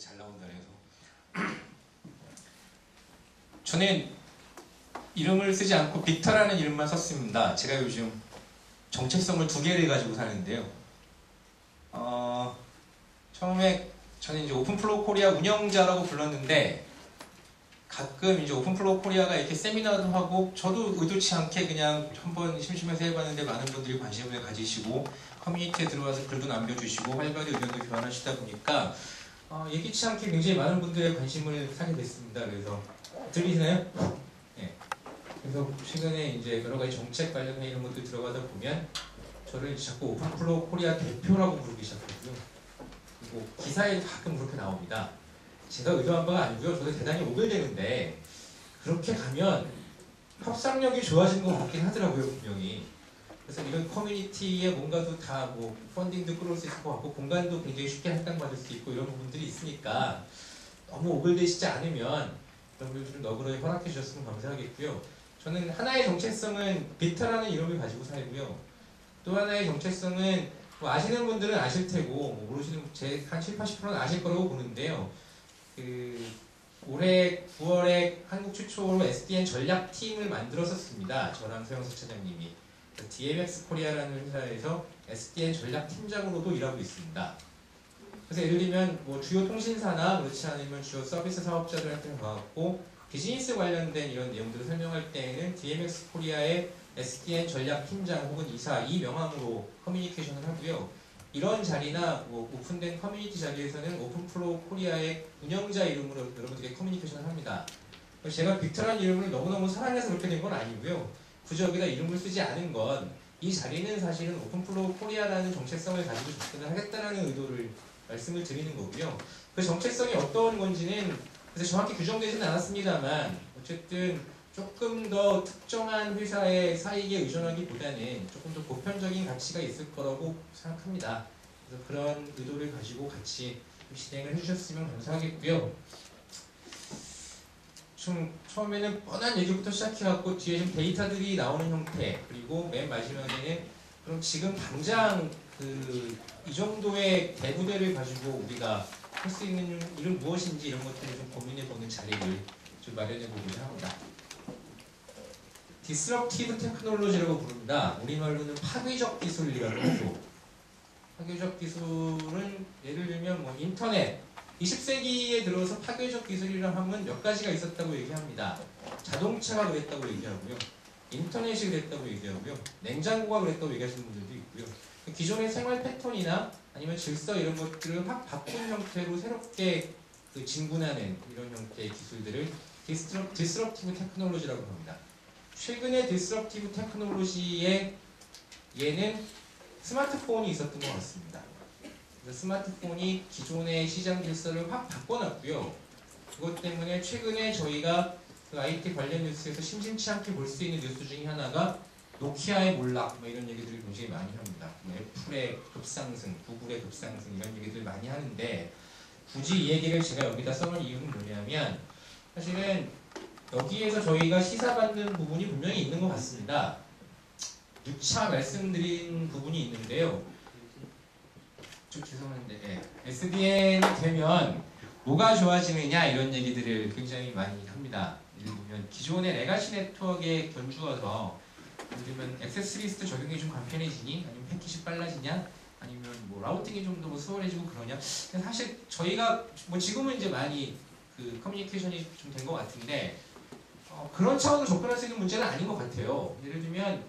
잘 나온다 그래서 저는 이름을 쓰지 않고 빅터라는 이름만 썼습니다. 제가 요즘 정체성을 2개를 가지고 사는데요. 처음에 저는 이제 오픈플로우 코리아 운영자라고 불렀는데 가끔 이제 오픈플로우 코리아가 이렇게 세미나도 하고 저도 의도치 않게 그냥 한번 심심해서 해봤는데 많은 분들이 관심을 가지시고 커뮤니티에 들어와서 글도 남겨주시고 활발히 의견도 교환하시다 보니까 예기치 않게 굉장히 많은 분들의 관심을 사게 됐습니다. 그래서 들리시나요? 네. 그래서 최근에 이제 여러 가지 정책 관련해 이런 것들 들어가다 보면 저를 자꾸 오픈플로우 코리아 대표라고 부르기 시작했고요. 그리고 기사에도 가끔 그렇게 나옵니다. 제가 의도한 바가 아니고요. 저도 대단히 오글되는데 그렇게 가면 협상력이 좋아지는 것 같긴 하더라고요, 분명히. 그래서 이런 커뮤니티에 뭔가도 다 뭐 펀딩도 끌어올 수 있을 것 같고 공간도 굉장히 쉽게 할당받을 수 있고 이런 부분들이 있으니까 너무 오글되시지 않으면 그런 분들을 너그러이 허락해 주셨으면 감사하겠고요. 저는 하나의 정체성은 빅터라는 이름을 가지고 살고요. 또 하나의 정체성은 뭐 아시는 분들은 아실 테고 뭐 모르시는 제 한 70~80%는 아실 거라고 보는데요. 올해 9월에 한국 최초로 SDN 전략팀을 만들었었습니다. 저랑 서영석 차장님이 DMX 코리아라는 회사에서 SDN 전략팀장으로도 일하고 있습니다. 그래서 예를 들면 뭐 주요 통신사나 그렇지 않으면 주요 서비스 사업자들한테 가갖고 비즈니스 관련된 이런 내용들을 설명할 때에는 DMX 코리아의 SDN 전략팀장 혹은 이사 이 명함으로 커뮤니케이션을 하고요. 이런 자리나 뭐 오픈된 커뮤니티 자리에서는 오픈플로우 코리아의 운영자 이름으로 여러분들에게 커뮤니케이션을 합니다. 제가 빅터라는 이름을 너무너무 사랑해서 그렇게 된 건 아니고요. 굳이 여기다 이름을 쓰지 않은 건 이 자리는 사실은 오픈플로우 코리아라는 정체성을 가지고 접근을 하겠다는 의도를 말씀을 드리는 거고요. 그 정체성이 어떤 건지는 그래서 정확히 규정되지는 않았습니다만 어쨌든 조금 더 특정한 회사의 사익에 의존하기보다는 조금 더 보편적인 가치가 있을 거라고 생각합니다. 그래서 그런 의도를 가지고 같이 진행을 해주셨으면 감사하겠고요. 좀 처음에는 뻔한 얘기부터 시작해갖고 뒤에 좀 데이터들이 나오는 형태 그리고 맨 마지막에는 그럼 지금 당장 이 정도의 대부대를 가지고 우리가 할 수 있는 일은 무엇인지 이런 것들을 좀 고민해보는 자리를 좀 마련해보고자 합니다. 디스럽티브 테크놀로지라고 부릅니다. 우리말로는 파괴적 기술이라고 하죠. 파괴적 기술은 예를 들면 뭐 인터넷 20세기에 들어서 파괴적 기술이라 하면 몇 가지가 있었다고 얘기합니다. 자동차가 그랬다고 얘기하고요. 인터넷이 그랬다고 얘기하고요. 냉장고가 그랬다고 얘기하시는 분들도 있고요. 기존의 생활 패턴이나 아니면 질서 이런 것들을 확 바꾼 형태로 새롭게 진군하는 이런 형태의 기술들을 디스럽티브 테크놀로지라고 합니다. 최근에 디스럽티브 테크놀로지에 얘는 스마트폰이 있었던 것 같습니다. 그래서 스마트폰이 기존의 시장 질서를 확 바꿔놨고요. 그것 때문에 최근에 저희가 IT 관련 뉴스에서 심심치 않게 볼 수 있는 뉴스 중에 하나가 노키아의 몰락 뭐 이런 얘기들을 굉장히 많이 합니다. 뭐 애플의 급상승, 구글의 급상승 이런 얘기들 많이 하는데 굳이 이 얘기를 제가 여기다 써놓은 이유는 뭐냐면 사실은 여기에서 저희가 시사받는 부분이 분명히 있는 것 같습니다. 6차 말씀드린 부분이 있는데요. 좀 죄송한데 SDN 되면 뭐가 좋아지느냐 이런 얘기들을 굉장히 많이 합니다. 예를 들면 기존의 레가시 네트워크에 견주어서 예를 들면 액세스 리스트 적용이 좀 간편해지니 아니면 패킷이 빨라지냐 아니면 뭐 라우팅이 좀 더 뭐 수월해지고 그러냐. 사실 저희가 뭐 지금은 이제 많이 커뮤니케이션이 좀 된 것 같은데 그런 차원으로 접근할 수 있는 문제는 아닌 것 같아요. 예를 들면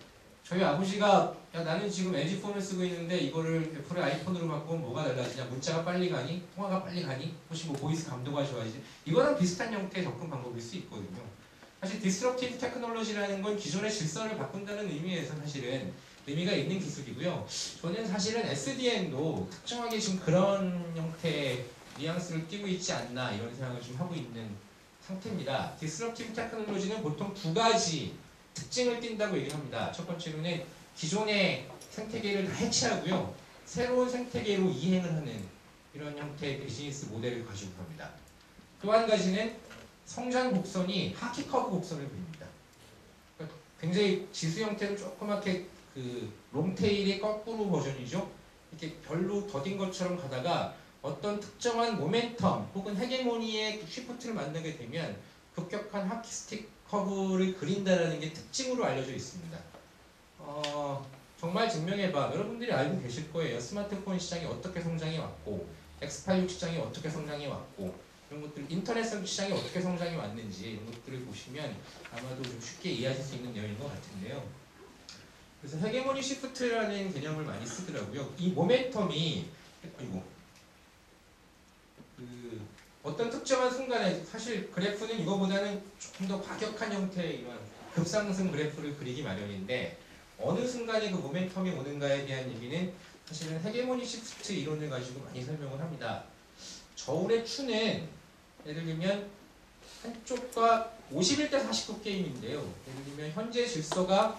저희 아버지가 야 나는 지금 LG폰을 쓰고 있는데 이거를 애플의 아이폰으로 바꾸면 뭐가 달라지냐, 문자가 빨리 가니, 통화가 빨리 가니, 혹시 뭐 보이스 감도가 좋아지지, 이거랑 비슷한 형태의 접근 방법일 수 있거든요. 사실 디스럽티브 테크놀로지라는 건 기존의 질서를 바꾼다는 의미에서 사실은 의미가 있는 기술이고요. 저는 사실은 SDN도 특정하게 지금 그런 형태의 뉘앙스를 띄고 있지 않나 이런 생각을 좀 하고 있는 상태입니다. 디스럽티브 테크놀로지는 보통 2가지 특징을 띈다고 얘기를 합니다. 첫 번째로는 기존의 생태계를 다 해체하고요. 새로운 생태계로 이행을 하는 이런 형태의 비즈니스 모델을 가지고 갑니다. 또 한 가지는 성장 곡선이 하키 커브 곡선을 그립니다. 그러니까 굉장히 지수 형태로 조그맣게 롱테일의 거꾸로 버전이죠. 이렇게 별로 더딘 것처럼 가다가 어떤 특정한 모멘텀 혹은 헤게모니의 쉬프트를 만나게 되면 급격한 하키스틱 커브를 그린다는 게 특징으로 알려져 있습니다. 정말 증명해봐. 여러분들이 알고 계실 거예요. 스마트폰 시장이 어떻게 성장해 왔고 X86 시장이 어떻게 성장해 왔고 이런 것들, 인터넷 시장이 어떻게 성장해 왔는지 이런 것들을 보시면 아마도 좀 쉽게 이해하실 수 있는 내용인 것 같은데요. 그래서 헤게모니 시프트라는 개념을 많이 쓰더라고요. 이 모멘텀이 어떤 특정한 순간에, 사실 그래프는 이거보다는 조금 더 과격한 형태의 이런 급상승 그래프를 그리기 마련인데 어느 순간에 그 모멘텀이 오는가에 대한 얘기는 사실은 헤게모니 시프트 이론을 가지고 많이 설명을 합니다. 저울의 추는 예를 들면 한쪽과 51대 49 게임인데요. 예를 들면 현재 질서가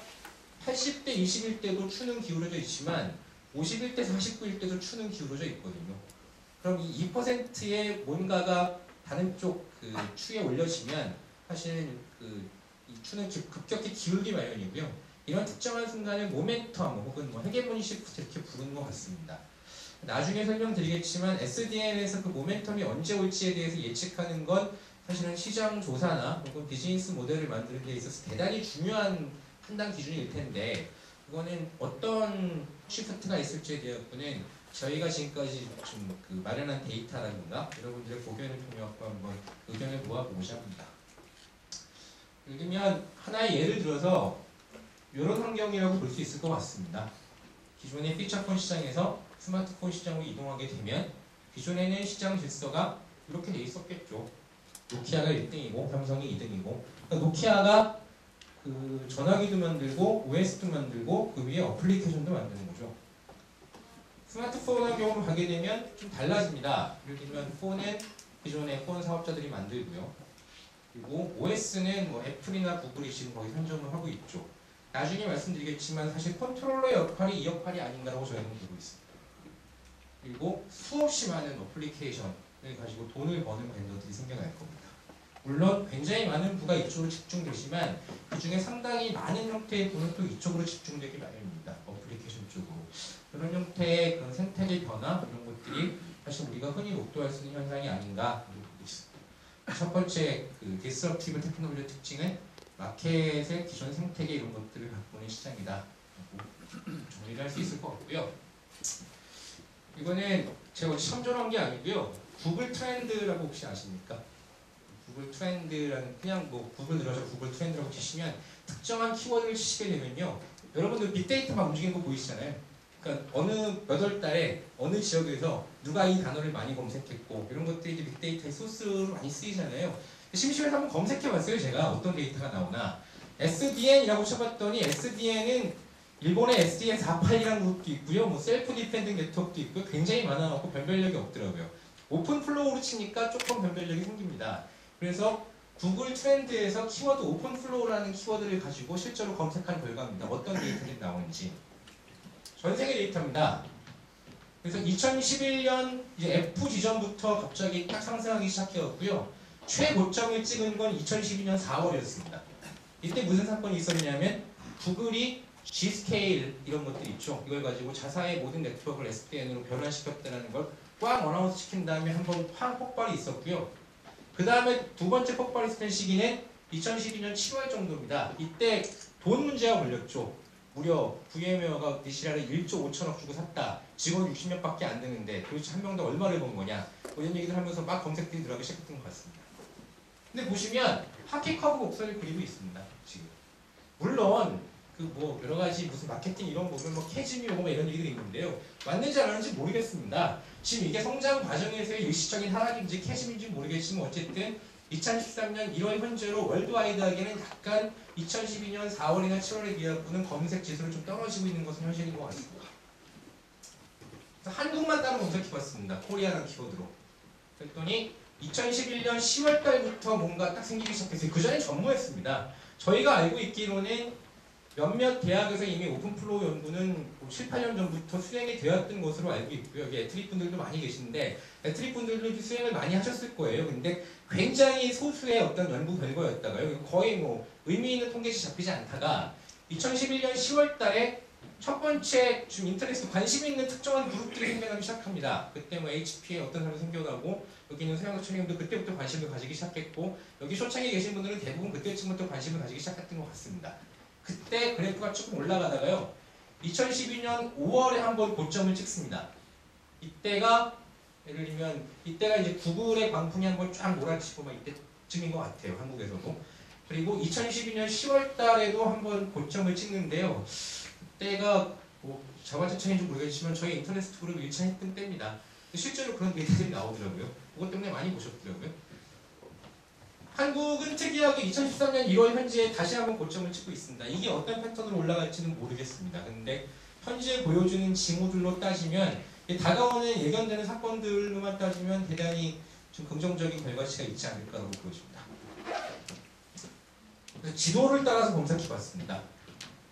80대 21 때도 추는 기울어져 있지만 51대 49일 때도 추는 기울어져 있거든요. 그럼 이 2%의 뭔가가 다른 쪽 그 추에 올려지면 사실 이 추는 급격히 기울기 마련이고요. 이런 특정한 순간을 모멘텀 혹은 헤게모니 시프트 이렇게 부르는 것 같습니다. 나중에 설명드리겠지만 SDN에서 그 모멘텀이 언제 올지에 대해서 예측하는 건 사실은 시장 조사나 혹은 비즈니스 모델을 만드는 데 있어서 대단히 중요한 판단 기준일 텐데 그거는 어떤 시프트가 있을지에 대해서는 저희가 지금까지 좀 마련한 데이터라든가 여러분들의 고견을 통해 한번 의견을 모아보고자 합니다. 예를 들면 하나의 예를 들어서 이런 환경이라고 볼 수 있을 것 같습니다. 기존의 피처폰 시장에서 스마트폰 시장으로 이동하게 되면 기존에는 시장 질서가 이렇게 돼 있었겠죠. 노키아가 1등이고 삼성이 2등이고 그러니까 노키아가 그 전화기도 만들고 OS도 만들고 그 위에 어플리케이션도 만드는 거죠. 스마트폰의 경우로 가게 되면 좀 달라집니다. 예를 들면 폰은 기존의 폰 사업자들이 만들고요. 그리고 OS는 애플이나 구글이 지금 거기 선점을 하고 있죠. 나중에 말씀드리겠지만 사실 컨트롤러의 역할이 이 역할이 아닌가라고 저희는 보고 있습니다. 그리고 수없이 많은 어플리케이션을 가지고 돈을 버는 벤더들이 생겨날 겁니다. 물론 굉장히 많은 부가 이쪽으로 집중되지만 그 중에 상당히 많은 형태의 부는 또 이쪽으로 집중되기 마련입니다. 어플리케이션 쪽으로. 그런 형태의 그런 생태계 변화 이런 것들이 사실 우리가 흔히 목도할 수 있는 현상이 아닌가 보고 있습니다. 첫 번째 디스럽티브 테크놀로지의 특징은 마켓의 기존 생태계 이런 것들을 갖고 있는 시장이다. 정리를 할 수 있을 것 같고요. 이거는 제가 참조한 게 아니고요. 구글 트렌드라고 혹시 아십니까? 구글 트렌드라는 그냥 구글 들어서 구글 트렌드라고 치시면 특정한 키워드를 치시게 되면요. 여러분들 빅데이터 막 움직이는 거 보이시잖아요. 그러니까 어느 몇 월 달에 어느 지역에서 누가 이 단어를 많이 검색했고 이런 것들이 이제 빅데이터의 소스로 많이 쓰이잖아요. 심심해서 한번 검색해봤어요. 제가 어떤 데이터가 나오나. SDN이라고 쳐봤더니 SDN은 일본의 SDN 482라는 그룹도 있고요. 셀프 디펜딩 네트워크도 있고요. 굉장히 많아갖고 변별력이 없더라고요. 오픈 플로우로 치니까 조금 변별력이 생깁니다. 그래서 구글 트렌드에서 키워드 오픈 플로우라는 키워드를 가지고 실제로 검색한 결과입니다. 어떤 데이터들이 나오는지. 전 세계 데이터입니다. 그래서 2011년 이제 F 지점부터 갑자기 딱 상승하기 시작해왔고요. 최고점을 찍은 건 2012년 4월이었습니다. 이때 무슨 사건이 있었냐면 구글이 G스케일 이런 것들 있죠. 이걸 가지고 자사의 모든 네트워크를 SDN으로 변환시켰다는 걸 꽉 어나운스 시킨 다음에 한번 확 폭발이 있었고요. 그 다음에 두 번째 폭발이 있었던 시기는 2012년 7월 정도입니다. 이때 돈 문제가 걸렸죠. 무려 VM웨어가 DCR을 1조 5천억 주고 샀다. 직원 60명밖에 안 되는데 도대체 한 명당 얼마를 번 거냐. 이런 얘기를 하면서 막 검색들이 들어가기 시작했던 것 같습니다. 근데 보시면 하키 커브 곡선을 그리고 있습니다. 지금. 물론 여러 가지 무슨 마케팅 이런 거 보면 캐즘이 오고 이런 얘기들이 있는데요. 맞는지 안 맞는지 모르겠습니다. 지금 이게 성장 과정에서의 일시적인 하락인지 캐즘인지 모르겠지만 어쨌든 2013년 1월 현재로 월드와이드하게는 약간 2012년 4월이나 7월에 비하고는 검색 지수를 좀 떨어지고 있는 것은 현실인 것 같습니다. 그래서 한국만 따로 검색해봤습니다. 코리아라는 키워드로. 그랬더니 2011년 10월 달부터 뭔가 딱 생기기 시작했어요. 그 전에 전무했습니다. 저희가 알고 있기로는 몇몇 대학에서 이미 오픈플로우 연구는 7, 8년 전부터 수행이 되었던 것으로 알고 있고요. 여기 애트리 분들도 많이 계신데 애트리 분들도 수행을 많이 하셨을 거예요. 근데 굉장히 소수의 어떤 연구 결과였다가요. 거의 의미 있는 통계치 잡히지 않다가 2011년 10월 달에 첫 번째 지금 인터넷에 관심 있는 특정한 그룹들이 생겨나기 시작합니다. 그때 뭐 HP에 어떤 사람이 생겨나고 여기 있는 서양처님도 그때부터 관심을 가지기 시작했고 여기 쇼창에 계신 분들은 대부분 그때쯤부터 관심을 가지기 시작했던 것 같습니다. 그때 그래프가 조금 올라가다가요. 2012년 5월에 한번 고점을 찍습니다. 이때가 예를 들면 이때가 이제 구글의 광풍이 한번 쫙 몰아치고 막 이때쯤인 것 같아요. 한국에서도. 그리고 2012년 10월 달에도 한번 고점을 찍는데요. 그때가 뭐 자발적인지 모르겠지만 저희 인터넷 투어를 1차 1등 때입니다. 실제로 그런 데이터들이 나오더라고요. 그것 때문에 많이 보셨더라고요. 한국은 특이하게 2013년 1월 현지에 다시 한번 고점을 찍고 있습니다. 이게 어떤 패턴으로 올라갈지는 모르겠습니다. 근데 현재 보여주는 징후들로 따지면 다가오는 예견되는 사건들로만 따지면 대단히 좀 긍정적인 결과치가 있지 않을까라고 보여집니다. 그래서 지도를 따라서 검색해봤습니다.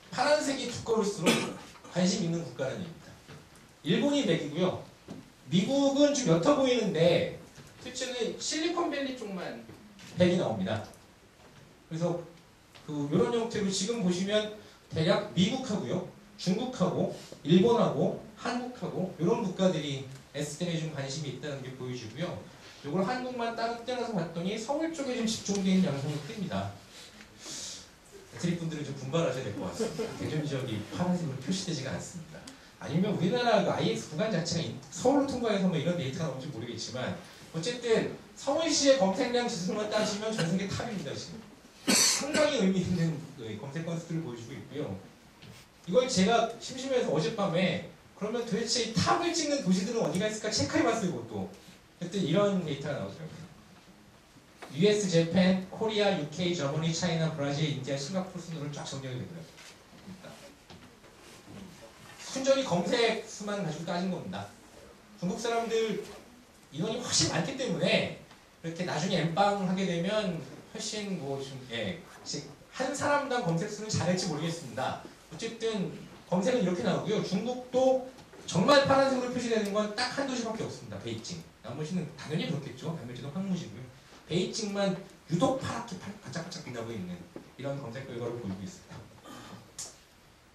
파란색이 두꺼울수록 관심 있는 국가라는 얘기입니다. 일본이 100이고요. 미국은 좀 옅어 보이는데 실제는 실리콘밸리 쪽만 100이 나옵니다. 그래서 이런 형태로 지금 보시면 대략 미국하고요, 중국하고, 일본하고, 한국하고 이런 국가들이 S댐에 좀 관심이 있다는 게 보여지고요. 이걸 한국만 따로 떼어서 봤더니 서울 쪽에 좀 집중되어 있는 양상이 뜹니다. 드립분들은 좀 분발하셔야 될 것 같습니다. 대전 지역이 파란색으로 표시되지가 않습니다. 아니면 우리나라 그 IX 구간 자체가 서울로 통과해서 뭐 이런 데이터가 나온지 모르겠지만 어쨌든 서울시의 검색량 지수만 따지면 전 세계 탑입니다. 지금 상당히 의미 있는 검색 건수들을 보여주고 있고요. 이걸 제가 심심해서 어젯밤에 그러면 도대체 이 탑을 찍는 도시들은 어디가 있을까 체크해봤어요. 이것도 그때 이런 데이터가 나오더라고요. US, 재팬, 코리아, UK, 저머니, 차이나, 브라질, 인디아, 싱가포르 순으로 쫙 정리가 되더라고요. 순전히 검색 수만 가지고 따진 겁니다. 중국 사람들 인원이 훨씬 많기 때문에 이렇게 나중에 엠빵 하게 되면 훨씬 한 사람당 검색 수는 잘할지 모르겠습니다. 어쨌든 검색은 이렇게 나오고요. 중국도 정말 파란색으로 표시되는 건 딱 한 도시밖에 없습니다. 베이징. 나머지는 당연히 그렇겠죠. 나머지는 황무지고요. 베이징만 유독 파랗게 반짝반짝 빛나고 있는 이런 검색 결과를 보이고 있습니다.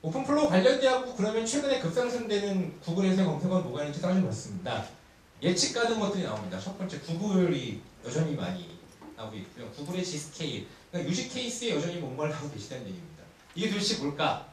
오픈플로우 관련 대학부 그러면 최근에 급상승되는 구글에서의 검색어는 뭐가 있는지 따져봤습니다. 예측 가는 것들이 나옵니다. 첫 번째 구글이 여전히 많이 나오고 있고요. 구글의 G스케일, 그러니까 유지 케이스에 여전히 뭔가를 하고 계시다는 얘기입니다. 이게 도대체 뭘까?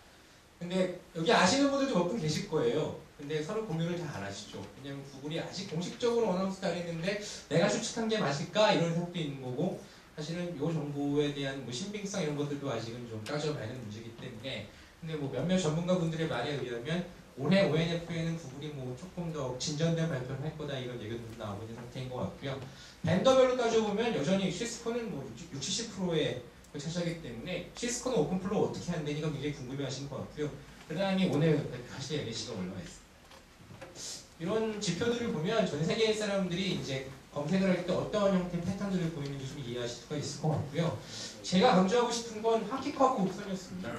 근데 여기 아시는 분들도 몇 분 계실 거예요. 근데 서로 공유를 잘 안 하시죠. 왜냐면 구글이 아직 공식적으로 어나운스도 안 했는데 내가 추측한 게 맞을까? 이런 생각도 있는 거고 사실은 이 정보에 대한 뭐 신빙성 이런 것들도 아직은 좀 따져봐야 하는 문제이기 때문에 근데 뭐 몇몇 전문가분들의 말에 의하면 올해 ONF에는 구글이 뭐 조금 더 진전된 발표를 할 거다 이런 얘기도 나오고 있는 상태인 것 같고요. 밴더별로 따져보면 여전히 시스코는 뭐 60~70%의 차지하기 때문에 시스코는 오픈플로우 어떻게 한다니까 굉장히 궁금해하시는 것 같고요. 그 다음에 오늘 사실 LH가 올라와 있습니다. 이런 지표들을 보면 전 세계 사람들이 이제 검색을 할 때 어떤 형태의 패턴들을 보이는지 좀 이해하실 수가 있을 것 같고요. 제가 강조하고 싶은 건 하키커브 곡선이었습니다.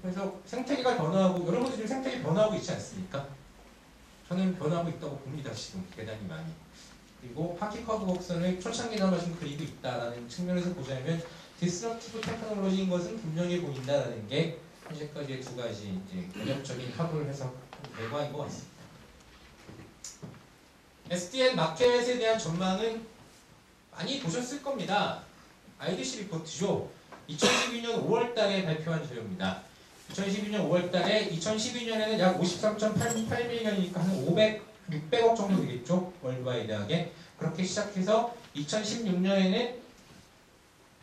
그래서 생태계가 변화하고 여러분들 지금 생태계 변화하고 있지 않습니까? 저는 변화하고 있다고 봅니다. 지금 대단히 많이. 그리고 하키커브 곡선을 초창기나 좀 그리고 있다라는 측면에서 보자면 디스럽티브 테크놀로지인 것은 분명히 보인다라는 게 현재까지의 두 가지 이제 개념적인 합을 해서 결과인 것 같습니다. SDN 마켓에 대한 전망은 많이 보셨을 겁니다. IDC 리포트죠. 2012년 5월 달에 발표한 자료입니다. 2012년 5월 달에 2012년에는 약 53.88밀리언이니까 한 600억 정도 되겠죠. 월드와이드하게. 그렇게 시작해서 2016년에는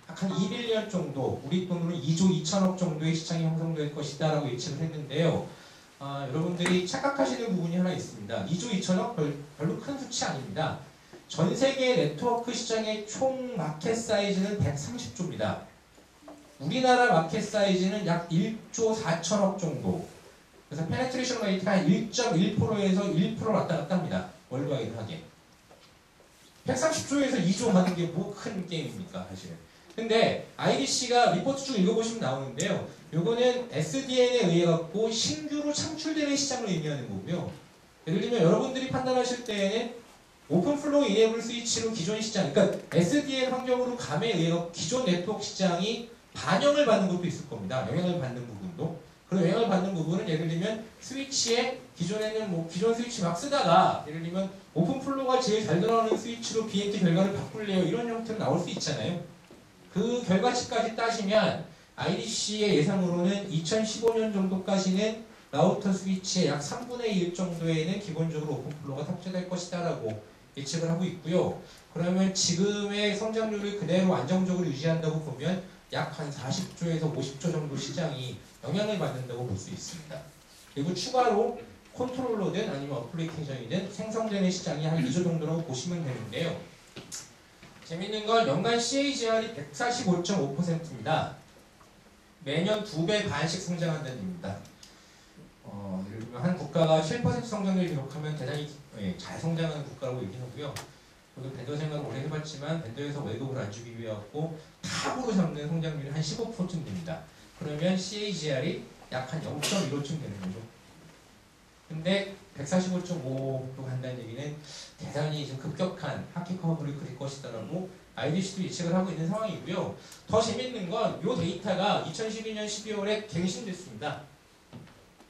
약 한 2빌리언 정도, 우리 돈으로 2조 2천억 정도의 시장이 형성될 것이다 라고 예측을 했는데요. 여러분들이 착각하시는 부분이 하나 있습니다. 2조 2천억 별로 큰 수치 아닙니다. 전 세계 네트워크 시장의 총 마켓 사이즈는 130조입니다. 우리나라 마켓 사이즈는 약 1조 4천억 정도. 그래서 페네트레이션 레이트가 한 1.1%에서 1% 왔다 갔다 합니다. 월드와이드하게. 130조에서 2조 하는 게 뭐 큰 게임입니까, 사실은. 근데 IDC가 리포트 쭉 읽어보시면 나오는데요. 요거는 SDN에 의해 갖고 신규로 창출되는 시장을 의미하는 거고요. 예를 들면 여러분들이 판단하실 때에는 오픈플로우 이네블 스위치로 기존 시장, 그러니까 SDN 환경으로 감에 의해 기존 네트워크 시장이 반영을 받는 것도 있을 겁니다. 영향을 받는 부분도. 그런 영향을 받는 부분은 예를 들면 스위치에 기존에는 뭐 기존 스위치 막 쓰다가 예를 들면 오픈 플로우가 제일 잘 들어가는 스위치로 BMT 결과를 바꿀래요. 이런 형태로 나올 수 있잖아요. 그 결과치까지 따지면 IDC의 예상으로는 2015년 정도까지는 라우터 스위치의 약 3분의 1 정도에는 기본적으로 오픈 플로우가 탑재될 것이다 라고 예측을 하고 있고요. 그러면 지금의 성장률을 그대로 안정적으로 유지한다고 보면 약 한 40조에서 50조 정도 시장이 영향을 받는다고 볼 수 있습니다. 그리고 추가로 컨트롤러든 아니면 어플리케이션이든 생성되는 시장이 한 2조 정도라고 보시면 되는데요. 재밌는 건 연간 CAGR이 145.5%입니다. 매년 2배 반씩 성장한다는 얘기입니다. 예를 들면 한 국가가 7% 성장률을 기록하면 대단히 잘 성장하는 국가라고 얘기하고요. 저도 벤더 생활을 오래 해봤지만 벤더에서 월급을 안 주기 위해 갖고 탑으로 잡는 성장률이 한 15%쯤 됩니다. 그러면 CAGR이 약 한 0.15쯤 되는 거죠. 근데 145.5로 간다는 얘기는 대단히 좀 급격한 하키 커브를 그릴 것이다라고 IDC도 예측을 하고 있는 상황이고요. 더 재밌는 건 이 데이터가 2012년 12월에 갱신됐습니다.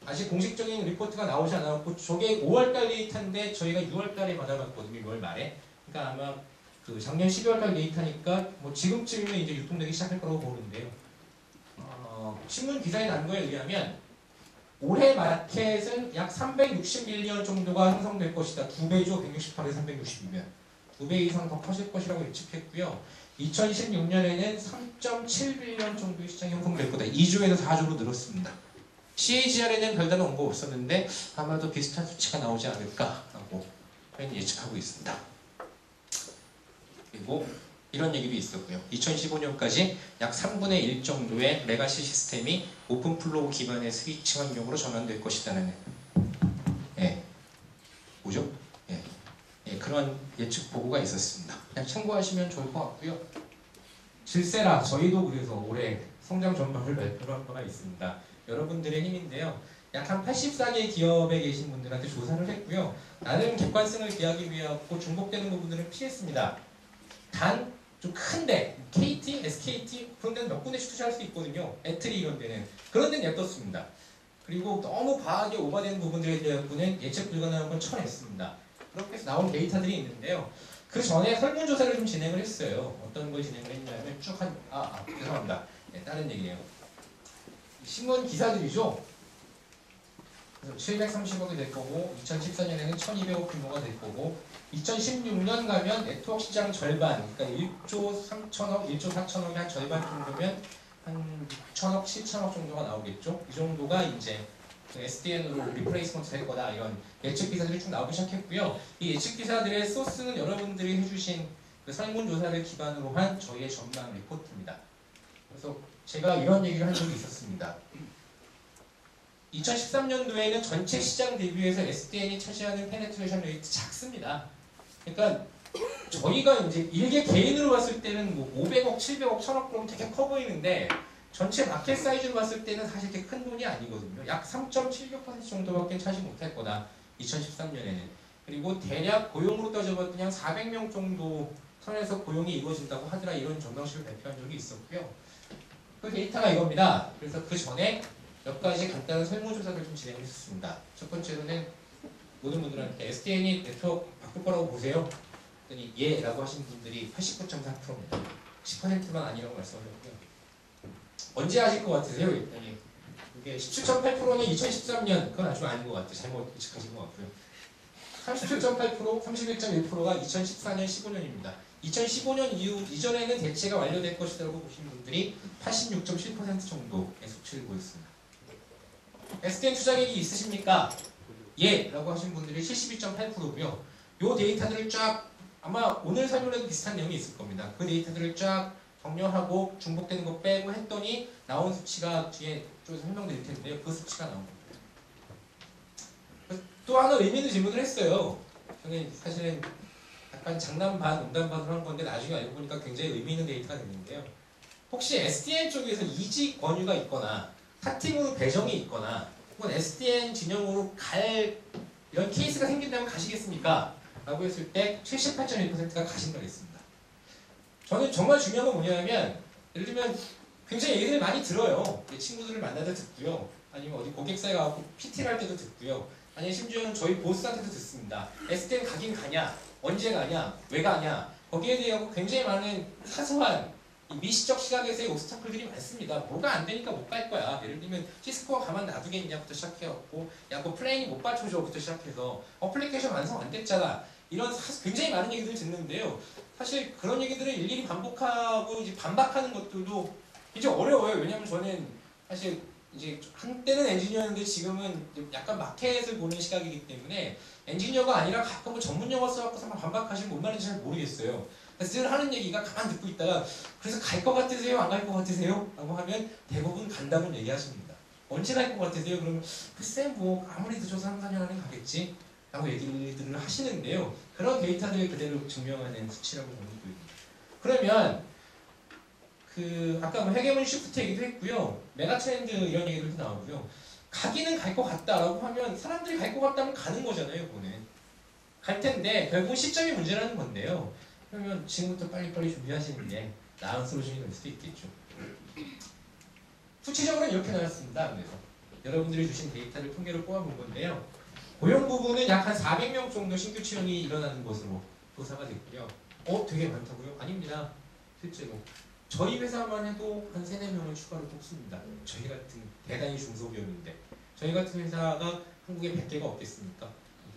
아직 공식적인 리포트가 나오지 않았고 저게 5월달 데이터인데 저희가 6월달에 받아봤거든요. 6월 말에. 그러니까 아마 그 작년 12월달 데이터니까 뭐 지금쯤이면 이제 유통되기 시작할 거라고 보는데요. 신문 기사에 난 거에 의하면 올해 마켓은 약 360밀리언 정도가 형성될 것이다. 2배죠. 168에 360이면. 2배 이상 더 커질 것이라고 예측했고요. 2016년에는 3.7빌리언 정도의 시장이 형성될 거다. 2조에서 4조로 늘었습니다. CAGR에는 별다른 언급 없었는데 아마도 비슷한 수치가 나오지 않을까라고 예측하고 있습니다. 그리고 이런 얘기도 있었고요. 2015년까지 약 3분의 1 정도의 레가시 시스템이 오픈 플로우 기반의 스위치 환경으로 전환될 것이라는 뭐죠? 그런 예측 보고가 있었습니다. 그냥 참고하시면 좋을 것 같고요. 질세라 저희도 그래서 올해 성장 전망을 발표할 거가 있습니다. 여러분들의 힘인데요. 약 한 84개 기업에 계신 분들한테 조사를 했고요. 나름 객관성을 기하기 위해 중복되는 부분들은 피했습니다. 단 좀 큰데 KT, SKT 그런 데는 몇 군데씩 투자할 수 있거든요. 애트리 이런 데는. 그런 데는 냅뒀습니다. 그리고 너무 과하게 오버된 부분들에 대해서는 예측 불가능한 건 쳐냈습니다. 그렇게 해서 나온 데이터들이 있는데요. 그 전에 설문조사를 좀 진행을 했어요. 어떤 걸 진행을 했냐면 쭉 죄송합니다. 다른 얘기네요. 신문 기사들이죠. 730억이 될 거고 2014년에는 1200억 규모가 될 거고 2016년 가면 네트워크 시장 절반 그러니까 1조 3천억, 1조 4천억이 한 절반 정도면 한 6천억, 7천억 정도가 나오겠죠. 이 정도가 이제 SDN으로 리플레이스먼트 될 거다 이런 예측 기사들이 쭉 나오기 시작했고요. 이 예측 기사들의 소스는 여러분들이 해주신 그 설문조사를 기반으로 한 저희의 전망 리포트입니다. 그래서 제가 이런 얘기를 한 적이 있었습니다. 2013년도에는 전체 시장 대비해서 SDN이 차지하는 페네트레이션 레이트 작습니다. 그러니까 저희가 이제 일개 개인으로 봤을 때는 뭐 500억, 700억, 1000억 그러면 되게 커 보이는데 전체 마켓 사이즈로 봤을 때는 사실 그렇게 큰 돈이 아니거든요. 약 3.76% 정도밖에 차지 못할 거다. 2013년에는. 그리고 대략 고용으로 따져봤더니 한 400명 정도 선에서 고용이 이루어진다고 하더라 이런 전망식을 발표한 적이 있었고요. 그 데이터가 이겁니다. 그래서 그 전에 몇 가지 간단한 설문조사를 좀 진행했었습니다. 첫 번째로는 모든 분들한테 SDN이 네트워크 바꿀 거라고 보세요. 그랬더니 예 라고 하신 분들이 89.4%입니다. 10%만 아니라고 말씀하셨고요. 언제 하실 것 같으세요? 그랬더니 이게 17.8%는 2013년 그건 아주 아닌 것 같아요. 잘못 예측하신 것 같고요. 37.8%, 31.1%가 2014년, 15년입니다. 2015년 이전에는 대체가 완료될 것이라고 보신 분들이 86.7% 정도의 수치를 보였습니다. SDN 투자 계획이 있으십니까? 예! 라고 하신 분들이 72.8%고요. 이 데이터들을 쫙 아마 오늘 설명에도 비슷한 내용이 있을 겁니다. 그 데이터들을 쫙 정렬하고 중복되는 거 빼고 했더니 나온 수치가 뒤에 좀 설명드릴 텐데요. 그 수치가 나온 겁니다. 또 하나 의미 있는 질문을 했어요. 저는 사실은 약간 장난 반, 농담 반으로 한 건데 나중에 알고 보니까 굉장히 의미 있는 데이터가 됐는데요. 혹시 SDN 쪽에서 이직 권유가 있거나 타팀으로 배정이 있거나 혹은 SDN 진영으로 갈 이런 케이스가 생긴다면 가시겠습니까? 라고 했을 때 78.1%가 가신다고 했습니다. 저는 정말 중요한 건 뭐냐면 예를 들면 굉장히 얘기를 많이 들어요. 친구들을 만나다 듣고요. 아니면 어디 고객사에 가고 PT를 할 때도 듣고요. 아니면 심지어는 저희 보스한테도 듣습니다. STN 가긴 가냐? 언제 가냐? 왜 가냐? 거기에 대하고 굉장히 많은 사소한 이 미시적 시각에서의 옵스타클들이 많습니다. 뭐가 안 되니까 못 갈 거야. 예를 들면 시스코가 가만 놔두겠냐부터 시작해갖고 야, 그 플레인이 못 받쳐줘부터 시작해서 어플리케이션 완성 안 됐잖아. 이런 굉장히 많은 얘기들을 듣는데요. 사실 그런 얘기들을 일일이 반복하고 이제 반박하는 것들도 이제 어려워요. 왜냐면 저는 사실 이제 한때는 엔지니어였는데 지금은 약간 마켓을 보는 시각이기 때문에 엔지니어가 아니라 가끔 전문 용어 써갖고서 반박하시면 뭔 말인지 잘 모르겠어요. 그래서 늘 하는 얘기가 가만 듣고 있다가 그래서 갈 것 같으세요? 안 갈 것 같으세요? 라고 하면 대부분 간다고 얘기하십니다. 언제 갈 것 같으세요? 그러면 글쎄 뭐 아무리 늦어서 3, 4년 안에 가겠지? 라고 얘기들을 하시는데요. 그런 데이터들을 그대로 증명하는 수치라고 보는 거예요. 그러면 아까 뭐 헤게몬 시프트 얘기도 했고요. 메가트렌드 이런 얘기들도 나오고요. 가기는 갈 것 같다라고 하면 사람들이 갈 것 같다면 가는 거잖아요. 그거는. 갈 텐데 결국은 시점이 문제라는 건데요. 그러면 지금부터 빨리빨리 준비하시는 게 나은 솔루션이 될 수도 있겠죠. 수치적으로는 이렇게 나왔습니다. 그래서 여러분들이 주신 데이터를 통계로 뽑아본 건데요. 고용 부분은 약 한 400명 정도 신규 채용이 일어나는 것으로 조사가 됐고요. 되게 많다고요? 아닙니다. 실제로. 저희 회사만 해도 한 3, 4명을 추가로 뽑습니다. 저희 같은 대단히 중소기업인데 저희 같은 회사가 한국에 100개가 없겠습니까?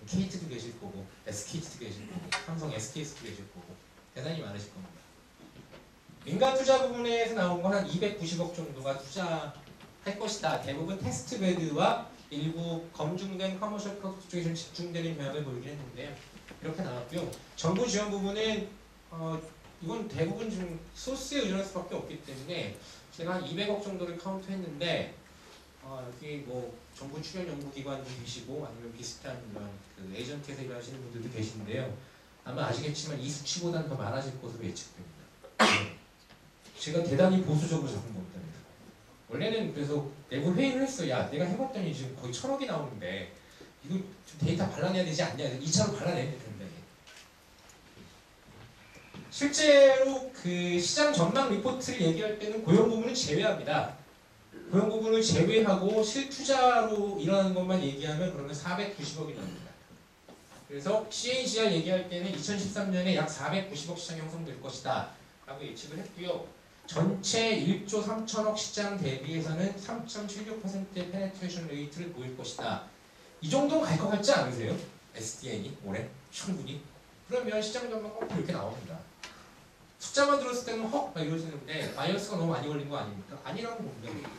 KT도 계실 거고 SKT도 계실 거고 삼성 SKS도 계실 거고 대단히 많으실 겁니다. 민간 투자 부분에서 나온 건 한 290억 정도가 투자할 것이다. 대부분 테스트베드와 일부 검증된 커머셜 프로젝트 쪽에 좀 집중되는 경향을 보이긴 했는데요. 이렇게 나왔고요. 정부 지원 부분은 이건 대부분 지금 소스에 의존할 수밖에 없기 때문에 제가 한 200억 정도를 카운트했는데 여기 뭐 정부 출연 연구기관도 계시고 아니면 비슷한 이런 에이전트에서 일하시는 분들도 계신데요. 아마 아시겠지만 이 수치보다는 더 많아질 것으로 예측됩니다. 제가 대단히 보수적으로 잡은 겁니다. 원래는 그래서 내부 회의를 했어요. 야, 내가 해봤더니 지금 거의 1000억이 나오는데 이거 좀 데이터 발라내야 되지 않냐? 2차로 발라내야 된다. 실제로 시장 전망 리포트를 얘기할 때는 고용 부분을 제외합니다. 고용 부분을 제외하고 실투자로 일어나는 것만 얘기하면 그러면 490억이 나옵니다. 그래서 CAGR 얘기할 때는 2013년에 약 490억 시장 형성될 것이다 라고 예측을 했고요. 전체 1조 3천억 시장 대비해서는 3.76%의 페네트레이션 레이트를 보일 것이다. 이 정도는 갈 것 같지 않으세요? SDN이 올해 충분히? 그러면 시장 전망 꼭 이렇게 나옵니다. 숫자만 들었을 때는 헉! 막 이러시는데 바이어스가 너무 많이 걸린 거 아닙니까? 아니라고 봅니다.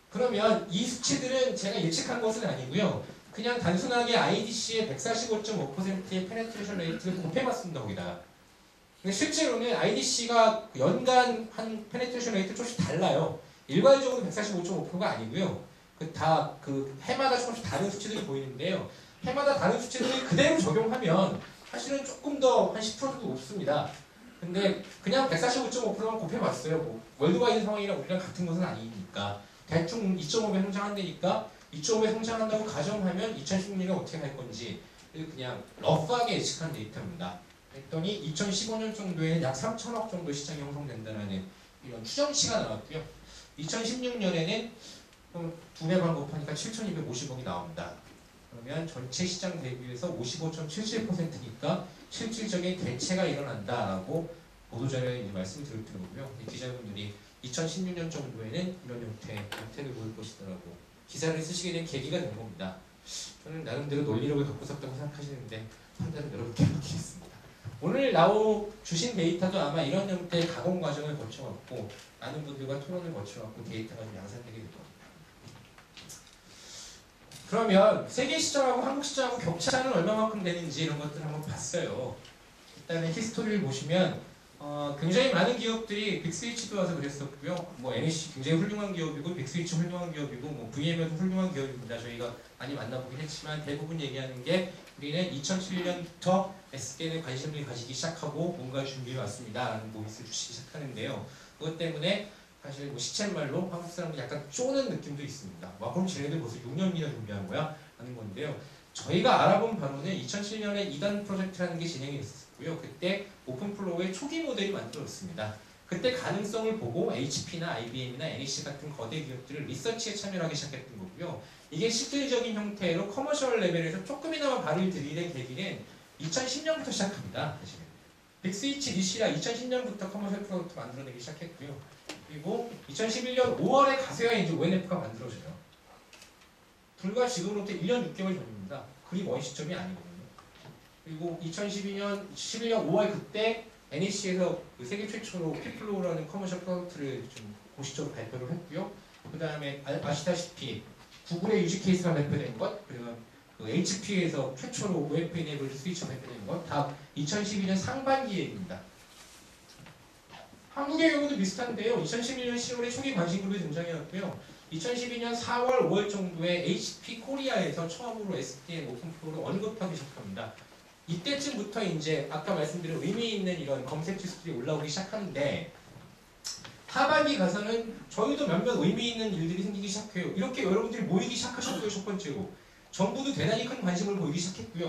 그러면 이 수치들은 제가 예측한 것은 아니고요. 그냥 단순하게 IDC의 145.5%의 페네트레이션 레이트를 곱해봤습니다. 거기다가. 근데 실제로는 IDC가 연간 한 페네트레이션 레이트 조금씩 달라요. 일괄적으로 145.5%가 아니고요. 해마다 조금씩 다른 수치들이 보이는데요. 해마다 다른 수치들을 그대로 적용하면 사실은 조금 더 한 10% 정도 높습니다. 근데 그냥 145.5%만 곱해봤어요. 뭐 월드와이드 상황이랑 우리랑 같은 것은 아니니까. 대충 2.5배 성장한다니까 2.5배 성장한다고 가정하면 2016년에 어떻게 할 건지 그냥 러프하게 예측한 데이터입니다. 그랬더니 2015년 정도에는 약 3천억 정도 시장이 형성된다는 이런 추정치가 나왔고요. 2016년에는 2배만 곱하니까 7,250억이 나옵니다. 그러면 전체 시장 대비해서 55.77%니까 실질적인 대체가 일어난다라고 보도자료에 말씀을 드렸더라고요. 기자분들이 2016년 정도에는 이런 형태를 보일 것이더라고 기사를 쓰시게 된 계기가 된 겁니다. 저는 나름대로 논리력을 갖고 섰다고 생각하시는데 판단은 여러분께 맡기겠습니다. 오늘 주신 데이터도 아마 이런 형태의 가공 과정을 거쳐왔고 많은 분들과 토론을 거쳐왔고 데이터가 좀 양산되게 될 겁니다. 그러면 세계 시장하고 한국 시장하고 격차는 얼마만큼 되는지 이런 것들을 한번 봤어요. 일단은 히스토리를 보시면 굉장히 많은 기업들이 빅스위치도 와서 그랬었고요. 뭐 NEC 굉장히 훌륭한 기업이고 빅스위치 훌륭한 기업이고 뭐 VM에도 훌륭한 기업입니다. 저희가 많이 만나보긴 했지만 대부분 얘기하는 게 우리는 2007년부터 SK에 관심을 가지기 시작하고 뭔가 준비해 왔습니다 라는 보이스를 주시기 시작하는데요. 그것 때문에 사실 뭐 시쳇말로 한국 사람들이 약간 쪼는 느낌도 있습니다. 와 그럼 쟤네들 벌써 6년이나 준비한 거야? 하는 건데요. 저희가 알아본 바로는 2007년에 2단 프로젝트라는 게 진행이 됐었고요. 그때 오픈플로우의 초기 모델이 만들어졌습니다. 그때 가능성을 보고 HP나 IBM이나 NEC 같은 거대 기업들을 리서치에 참여하기 시작했던 거고요. 이게 실질적인 형태로 커머셜 레벨에서 조금이나마 발을 들이댄 계기는 2010년부터 시작합니다. 사실은. 빅스위치 니시라 2010년부터 커머셜 프로덕트 만들어내기 시작했고요. 그리고 2011년 5월에 가서야 이제 ONF가 만들어져요. 불과 지금으로부터 1년 6개월 전입니다. 그리 먼 시점이 아니거든요. 그리고 2011년 5월 그때 NEC에서 그 세계 최초로 피플로우라는 커머셜 프로덕트를 좀 공식적으로 발표를 했고요. 그 다음에 아시다시피 구글의 유지 케이스가 발표된 것, 그리고 그 HP에서 최초로 OF 이네이블 스위치가 발표된 것, 다 2012년 상반기 얘기입니다. 한국의 경우도 비슷한데요. 2011년 10월에 초기 관심그룹이 등장해왔고요. 2012년 4월, 5월 정도에 HP 코리아에서 처음으로 SDN 오픈 프로를 언급하기 시작합니다. 이때쯤부터 이제 아까 말씀드린 의미 있는 이런 검색 지수들이 올라오기 시작하는데 하반기 가서는 저희도 몇몇 의미 있는 일들이 생기기 시작해요. 이렇게 여러분들이 모이기 시작하셨고요. 첫 번째로. 정부도 대단히 큰 관심을 보이기 시작했고요.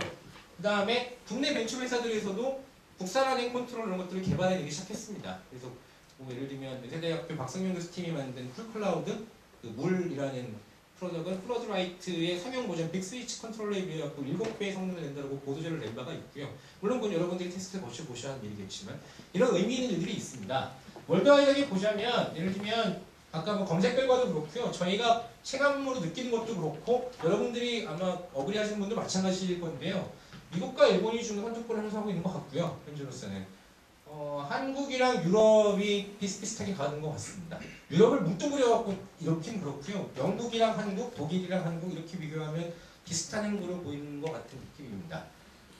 그 다음에 국내 벤처 회사들에서도 국산 은행 컨트롤 이런 것들을 개발해내기 시작했습니다. 그래서 뭐 예를 들면 세대학교 박성명 교수팀이 만든 풀클라우드 그 물이라는 프로덕트는 플러드라이트의 상용 버전 빅스위치 컨트롤러에 비해 7배의 성능을 낸다고 보도자를 낸 바가 있고요. 물론 그건 여러분들이 테스트 거쳐보셔야 하는 일이겠지만 이런 의미 있는 일들이 있습니다. 월드와이드하게 보자면 예를 들면 아까 뭐 검색 결과도 그렇고요. 저희가 체감으로 느끼는 것도 그렇고 여러분들이 아마 어그리하시는 분도 마찬가지일 건데요. 미국과 일본이 주는 선두권을 형성하고 있는 것 같고요. 현재로서는. 한국이랑 유럽이 비슷비슷하게 가는 것 같습니다. 유럽을 뭉뚱그려갖고 이렇긴 그렇고요. 영국이랑 한국, 독일이랑 한국 이렇게 비교하면 비슷한 행보를 보이는 것 같은 느낌입니다.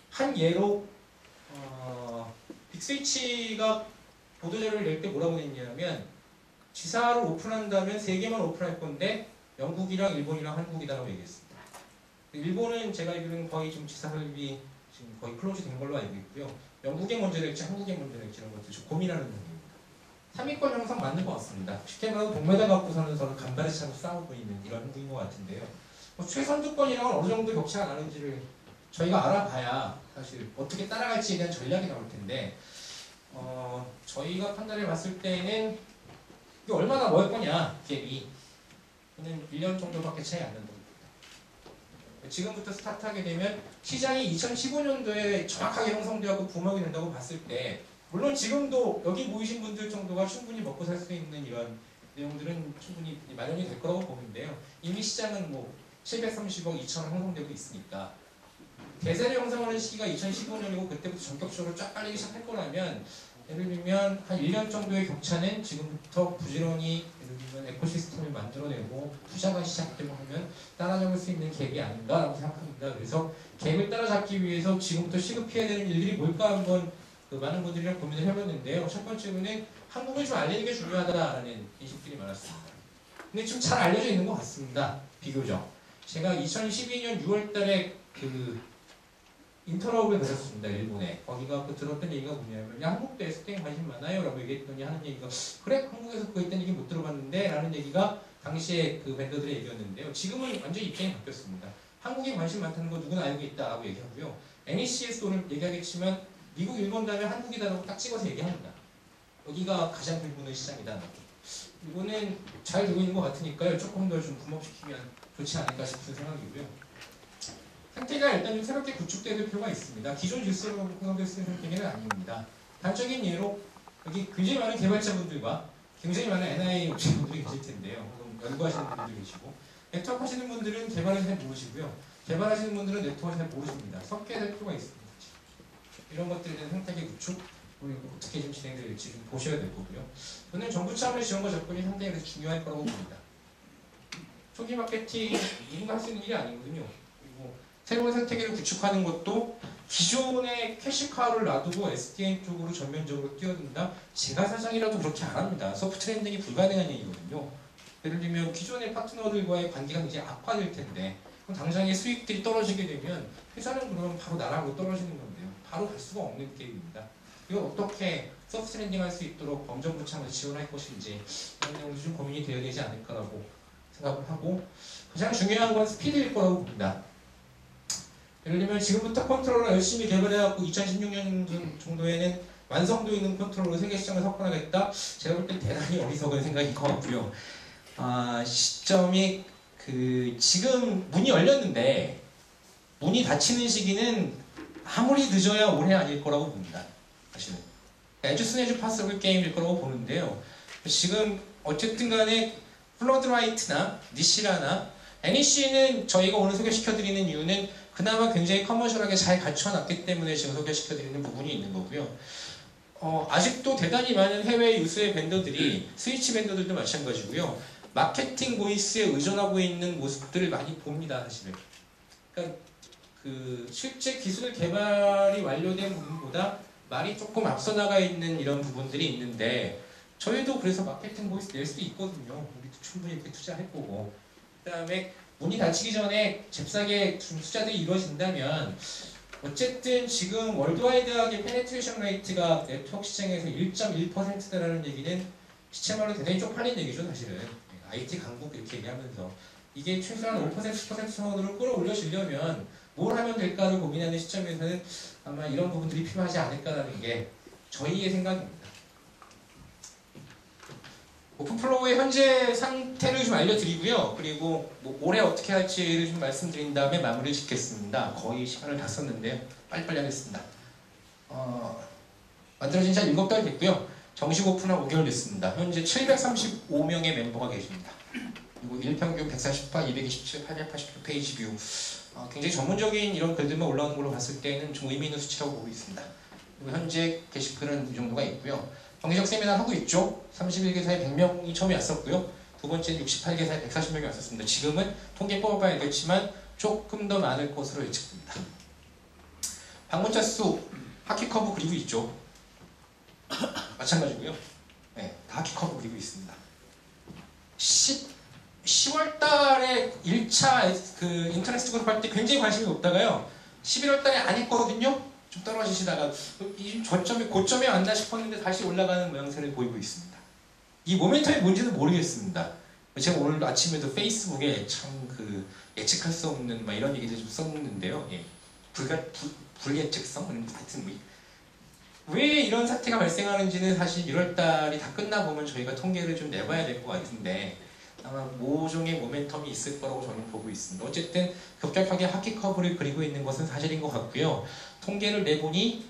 한 예로 빅스위치가 보도자료를 낼 때 뭐라고 했냐면 지사를 오픈한다면 3개만 오픈할 건데 영국이랑 일본이랑 한국이다라고 얘기했습니다. 일본은 제가 알기로는 거의 좀 지사 설립이 지금 거의 클로즈 된 걸로 알고 있고요. 영국에 먼저 낼지 한국에 먼저 낼지 이런 것들 좀 고민하는 중입니다. 3위권 형성 맞는 것 같습니다. 쉽게 말하면 동메달 갖고서는 서로 간발의 차로 싸우고 있는 이런 행동인 것 같은데요. 최선두권이랑은 어느 정도 격차가 나는지를 저희가 알아봐야 사실 어떻게 따라갈지에 대한 전략이 나올 텐데 저희가 판단해 봤을 때는 이게 얼마나 멀 거냐 갭이 저는 1년 정도밖에 차이 안 난다고 봅니다. 지금부터 스타트하게 되면 시장이 2015년도에 정확하게 형성되고 부먹이 된다고 봤을 때 물론 지금도 여기 모이신 분들 정도가 충분히 먹고 살 수 있는 이런 내용들은 충분히 마련이 될 거라고 보는데요. 이미 시장은 뭐 730억 2천원 형성되고 있으니까 대세를 형성하는 시기가 2015년이고 그때부터 전격적으로 쫙 깔리기 시작할 거라면 예를 들면 한 1년 정도의 격차는 지금부터 부지런히 예를 들면 에코시스템을 만들어내고 투자가 시작되고 하면 따라잡을 수 있는 갭이 아닌가라고 생각합니다. 그래서 갭을 따라잡기 위해서 지금부터 시급해야 되는 일들이 뭘까 한번 많은 분들이랑 고민을 해봤는데요. 첫 번째로는 한국을 좀 알리는 게 중요하다라는 인식들이 많았습니다. 근데 좀 잘 알려져 있는 것 같습니다. 비교적. 제가 2012년 6월달에 인터뷰를 들었습니다. 일본에. 거기가 들었던 얘기가 뭐냐면 야 한국도 SDN 관심 많아요 라고 얘기했더니 하는 얘기가 그래 한국에서 그거 있다는 얘기 못 들어봤는데 라는 얘기가 당시에 그 vendor들의 얘기였는데요. 지금은 완전히 입장이 바뀌었습니다. 한국에 관심 많다는 거 누구나 알고 있다라고 얘기하고요. NEC에서 오늘 얘기하겠지만 미국, 일본 다음에 한국이다라고 딱 찍어서 얘기합니다. 여기가 가장 불분의 시장이다. 이거는 잘 되고 있는 것 같으니까요. 조금 더 좀 붐업시키면 좋지 않을까 싶은 생각이고요. 상태가 일단 좀 새롭게 구축될 필요가 있습니다. 기존 질서로 형성될 수 있는 상태는 아닙니다. 단적인 예로 여기 굉장히 많은 개발자분들과 굉장히 많은 NIA 업체분들이 계실 텐데요. 혹은 연구하시는 분들도 계시고 네트워크 하시는 분들은 개발을 잘 모르시고요. 개발하시는 분들은 네트워크를 잘 모르십니다. 섞여야 될 필요가 있습니다. 이런 것들에 대한 생태계 구축 어떻게 좀 진행될지 좀 보셔야 될 거고요. 저는 정부 차원의 지원과 접근이 상당히 중요할 거라고 봅니다. 초기 마케팅 누군가 할 수 있는 일이 아니거든요. 그리고 새로운 생태계를 구축하는 것도 기존의 캐시카우를 놔두고 SDN 쪽으로 전면적으로 뛰어든다? 제가 사장이라도 그렇게 안 합니다. 소프트 랜딩이 불가능한 얘기거든요. 예를 들면 기존의 파트너들과의 관계가 이제 악화될 텐데 그럼 당장의 수익들이 떨어지게 되면 회사는 그러면 바로 나라로 떨어지는 건데요. 바로 갈 수가 없는 게임입니다. 이걸 어떻게 소프트 랜딩 할 수 있도록 범정부 차원에서 지원할 것인지 이런 내용도 좀 고민이 되어야 되지 않을까라고 생각을 하고 가장 중요한 건 스피드일 거라고 봅니다. 예를 들면 지금부터 컨트롤러 열심히 개발해갖고 2016년 정도에는 완성도 있는 컨트롤로 세계 시장을 석권하겠다. 제가 볼 때 대단히 어리석은 생각인 것 같고요. 시점이 지금 문이 열렸는데 문이 닫히는 시기는 아무리 늦어야 올해 아닐 거라고 봅니다. 사실은 에즈스네즈 파서블 게임일 거라고 보는데요. 지금 어쨌든 간에 플러드라이트나 니시라나 NEC는 저희가 오늘 소개시켜드리는 이유는 그나마 굉장히 커머셜하게 잘 갖춰놨기 때문에 지금 소개시켜드리는 부분이 있는 거고요. 아직도 대단히 많은 해외 유수의 밴더들이 스위치 밴더들도 마찬가지고요. 마케팅 보이스에 의존하고 있는 모습들을 많이 봅니다. 사실은. 그러니까 실제 기술 개발이 완료된 부분보다 말이 조금 앞서 나가 있는 이런 부분들이 있는데 저희도 그래서 마케팅 보이스 낼 수도 있거든요. 우리도 충분히 이렇게 투자할 거고. 그 다음에 문이 닫히기 전에 잽싸게 투자들이 이루어진다면 어쨌든 지금 월드와이드하게 페네트레이션 레이트가 네트워크 시장에서 1.1%다라는 얘기는 시체말로 대단히 쪽팔린 얘기죠. 사실은 IT 강국 이렇게 얘기하면서 이게 최소한 5% 10% 선으로 끌어올려지려면 뭘 하면 될까를 고민하는 시점에서는 아마 이런 부분들이 필요하지 않을까라는 게 저희의 생각입니다. 오픈플로우의 현재 상태를 좀 알려드리고요. 그리고 올해 어떻게 할지를 좀 말씀드린 다음에 마무리 짓겠습니다. 거의 시간을 다 썼는데요. 빨리빨리 하겠습니다. 만들어진 지 한 7달 됐고요. 정식 오픈한 5개월 됐습니다. 현재 735명의 멤버가 계십니다. 그리고 일평균 148, 227, 886페이지 뷰. 굉장히 전문적인 이런 글들만 올라오는 걸로 봤을 때는 좀 의미 있는 수치라고 보고 있습니다. 그리고 현재 게시글은 이 정도가 있고요. 정기적 세미나 하고 있죠. 31개사에 100명이 처음에 왔었고요. 두 번째는 68개사에 140명이 왔었습니다. 지금은 통계 뽑아봐야 겠지만 조금 더 많을 것으로 예측됩니다. 방문자 수, 하키 커브 그리고 있죠. 마찬가지고요. 네, 다 하키 커브 그리고 있습니다. 10월 달에 1차 인터넷 그룹 할 때 굉장히 관심이 높다가요. 11월 달에 안 했거든요. 좀 떨어지시다가 이 고점에 왔나 싶었는데 다시 올라가는 모양새를 보이고 있습니다. 이 모멘텀이 뭔지는 모르겠습니다. 제가 오늘 아침에도 페이스북에 참 예측할 수 없는 이런 얘기를 좀 썼는데요. 예. 불예측성? 하여튼 왜 이런 사태가 발생하는지는 사실 1월 달이 다 끝나보면 저희가 통계를 좀 내봐야 될 것 같은데 아마 모종의 모멘텀이 있을 거라고 저는 보고 있습니다. 어쨌든 급격하게 하키 커브를 그리고 있는 것은 사실인 것 같고요. 통계를 내보니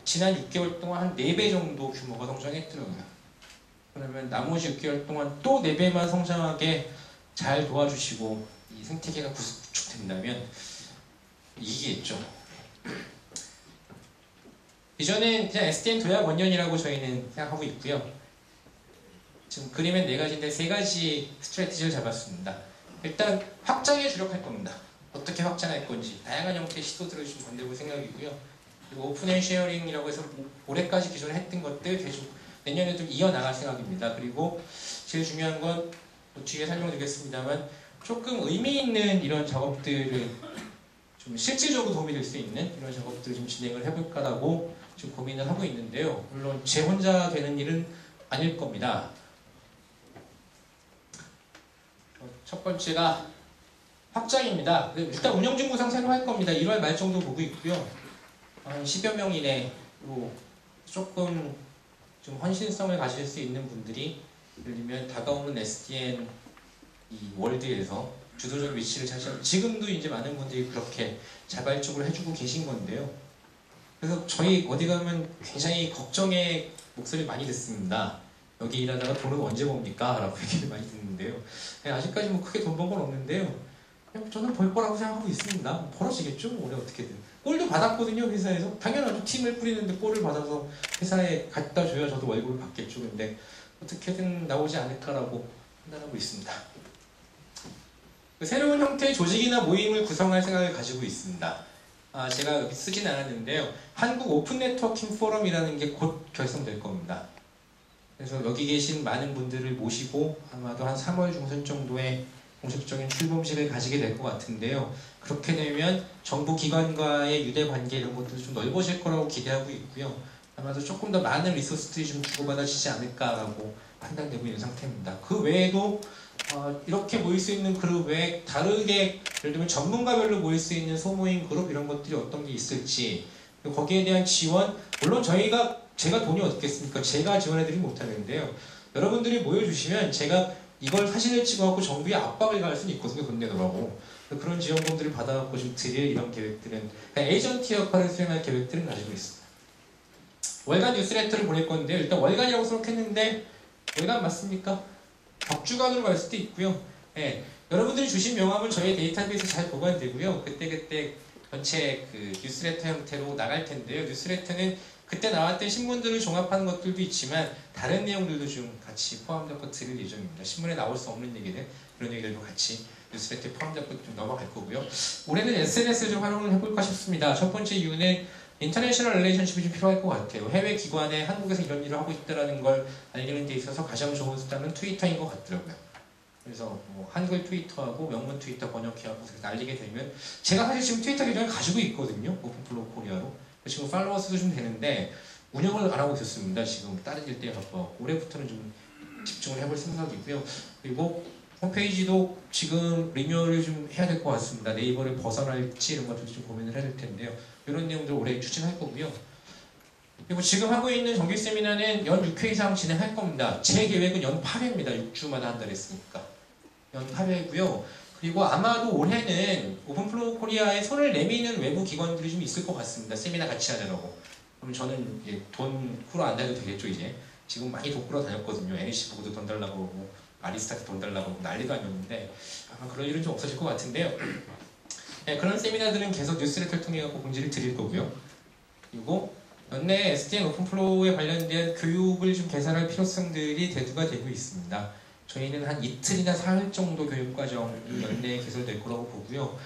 지난 6개월 동안 한 4배 정도 규모가 성장했더라고요. 그러면 나머지 6개월 동안 또 4배만 성장하게 잘 도와주시고 이 생태계가 구축된다면 이기겠죠. 이전엔 그냥 SDN 도약 원년이라고 저희는 생각하고 있고요. 지금 그림엔 4가지인데 3가지 스트래티지를 잡았습니다. 일단 확장에 주력할 겁니다. 어떻게 확장할 건지 다양한 형태의 시도들을 좀 건네볼 생각이고요. 그리고 오픈 앤 쉐어링이라고 해서 올해까지 기존에 했던 것들 계속 내년에도 이어나갈 생각입니다. 그리고 제일 중요한 건 뒤에 설명드리겠습니다만 조금 의미 있는 이런 작업들을 좀 실질적으로 도움이 될 수 있는 이런 작업들을 좀 진행을 해볼까라고 지금 고민을 하고 있는데요. 물론 제 혼자 되는 일은 아닐 겁니다. 첫 번째가 확장입니다. 일단 운영진구 상세로 할 겁니다. 1월 말 정도 보고 있고요. 한 10여 명 이내로 조금 좀 헌신성을 가질 수 있는 분들이 예를 들면 다가오는 SDN 이 월드에서 주도적 위치를 차지하고 지금도 이제 많은 분들이 그렇게 자발적으로 해주고 계신 건데요. 그래서 저희 어디 가면 굉장히 걱정의 목소리를 많이 듣습니다. 여기 일하다가 돈은 언제 봅니까? 라고 얘기를 많이 듣는데요. 아직까지 크게 돈 번 건 없는데요. 저는 벌 거라고 생각하고 있습니다. 벌어지겠죠? 올해 어떻게든. 꼴도 받았거든요, 회사에서. 당연하죠. 팀을 뿌리는데 꼴을 받아서 회사에 갖다 줘야 저도 월급을 받겠죠. 근데 어떻게든 나오지 않을까라고 판단하고 있습니다. 새로운 형태의 조직이나 모임을 구성할 생각을 가지고 있습니다. 제가 여기 쓰진 않았는데요. 한국 오픈 네트워킹 포럼이라는 게 곧 결성될 겁니다. 그래서 여기 계신 많은 분들을 모시고 아마도 한 3월 중순 정도에 공식적인 출범식을 가지게 될 것 같은데요. 그렇게 되면 정부 기관과의 유대 관계 이런 것들이 좀 넓어질 거라고 기대하고 있고요. 아마도 조금 더 많은 리소스들이 좀 주고받아지지 않을까라고 판단되고 있는 상태입니다. 그 외에도 이렇게 모일 수 있는 그룹 외에 다르게 예를 들면 전문가별로 모일 수 있는 소모임 그룹 이런 것들이 어떤 게 있을지 거기에 대한 지원 물론 저희가 제가 돈이 어떻겠습니까? 제가 지원해드리지 못하는데요. 여러분들이 모여주시면 제가 이걸 사진을 찍어갖고 정부에 압박을 가할 수는 있거든요. 돈 내놓으라고. 그런 지원금들을 받아갖고 좀 드릴 이런 계획들은, 그러니까 에이전트 역할을 수행할 계획들은 가지고 있습니다. 월간 뉴스레터를 보낼 건데, 일단 월간이라고 수록했는데 월간 맞습니까? 격주간으로 갈 수도 있고요. 예, 여러분들이 주신 명함은 저희 데이터베이스에 잘 보관되고요. 그때 전체 그 뉴스레터 형태로 나갈 텐데요. 뉴스레터는 그때 나왔던 신문들을 종합하는 것들도 있지만 다른 내용들도 좀 같이 포함되고 드릴 예정입니다. 신문에 나올 수 없는 얘기들, 그런 얘기들도 같이 뉴스레터에 포함되고 좀 넘어갈 거고요. 올해는 SNS를 좀 활용을 해볼까 싶습니다. 첫 번째 이유는 인터내셔널 릴레이션십이 좀 필요할 것 같아요. 해외 기관에 한국에서 이런 일을 하고 있다는 걸 알리는 데 있어서 가장 좋은 수단은 트위터인 것 같더라고요. 그래서 뭐 한글 트위터하고 영문 트위터 번역해하고 날리게 되면, 제가 사실 지금 트위터 계정을 가지고 있거든요. 오픈플로우 코리아로. 지금 팔로워 수도 좀 되는데 운영을 안 하고 있었습니다. 지금 다른 일 때문에 바빠서 올해부터는 좀 집중을 해볼 생각이고요. 그리고 홈페이지도 지금 리뉴얼을 좀 해야 될 것 같습니다. 네이버를 벗어날지 이런 것들도 좀 고민을 해야 될 텐데요. 이런 내용들 올해 추진할 거고요. 그리고 지금 하고 있는 정기 세미나는 연 6회 이상 진행할 겁니다. 제 계획은 연 8회입니다. 6주마다 한달 했으니까. 연 8회고요. 그리고 아마도 올해는 오픈플로우 코리아에 손을 내미는 외부 기관들이 좀 있을 것 같습니다. 세미나 같이 하자라고. 그럼 저는 돈 끌어 안 다녀도 되겠죠, 이제. 지금 많이 돈 끌어 다녔거든요. NEC 보고도 돈 달라고 하고, 아리스타트 돈 달라고 하고 난리도 아니었는데, 아마 그런 일은 좀 없어질 것 같은데요. 네, 그런 세미나들은 계속 뉴스레터를 통해 공지를 드릴 거고요. 그리고 연내 SDN 오픈플로우에 관련된 교육을 좀 개선할 필요성들이 대두가 되고 있습니다. 저희는 한 이틀이나 사흘 정도 교육과정이 연내에 개설될 거라고 보고요.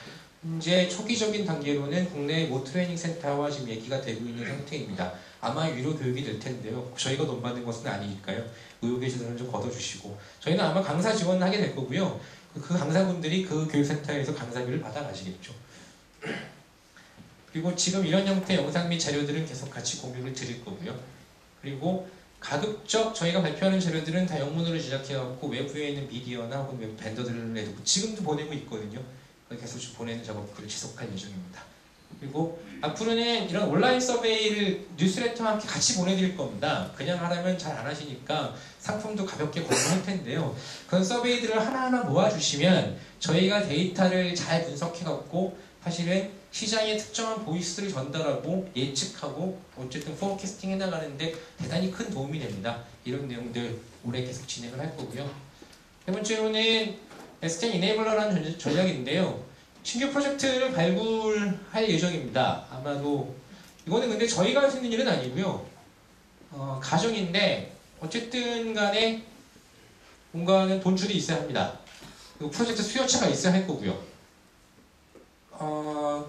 현재 초기적인 단계로는 국내 모 트레이닝 센터와 지금 얘기가 되고 있는 상태입니다. 아마 유료 교육이 될 텐데요. 저희가 돈 받는 것은 아니니까요. 의혹의 시선을 좀 걷어주시고, 저희는 아마 강사 지원을 하게 될 거고요. 그 강사분들이 그 교육센터에서 강사비를 받아가시겠죠. 그리고 지금 이런 형태의 영상 및 자료들은 계속 같이 공유를 드릴 거고요. 그리고 가급적 저희가 발표하는 자료들은 다 영문으로 제작해갖고 외부에 있는 미디어나 혹은 외부 밴더들에도 지금도 보내고 있거든요. 계속 좀 보내는 작업들을 지속할 예정입니다. 그리고 앞으로는 이런 온라인 서베이를 뉴스레터와 함께 같이 보내드릴 겁니다. 그냥 하라면 잘 안 하시니까 상품도 가볍게 공유할 텐데요. 그런 서베이들을 하나하나 모아주시면 저희가 데이터를 잘 분석해갖고 사실은 시장에 특정한 보이스를 전달하고 예측하고 어쨌든 포캐스팅 해나가는데 대단히 큰 도움이 됩니다. 이런 내용들 올해 계속 진행을 할 거고요. 세 번째로는 SDN 이네이블러라는 전략인데요. 신규 프로젝트를 발굴할 예정입니다. 아마도 이거는 근데 저희가 할 수 있는 일은 아니고요. 가정인데 어쨌든 간에 뭔가는 돈줄이 있어야 합니다. 그리고 프로젝트 수요차가 있어야 할 거고요.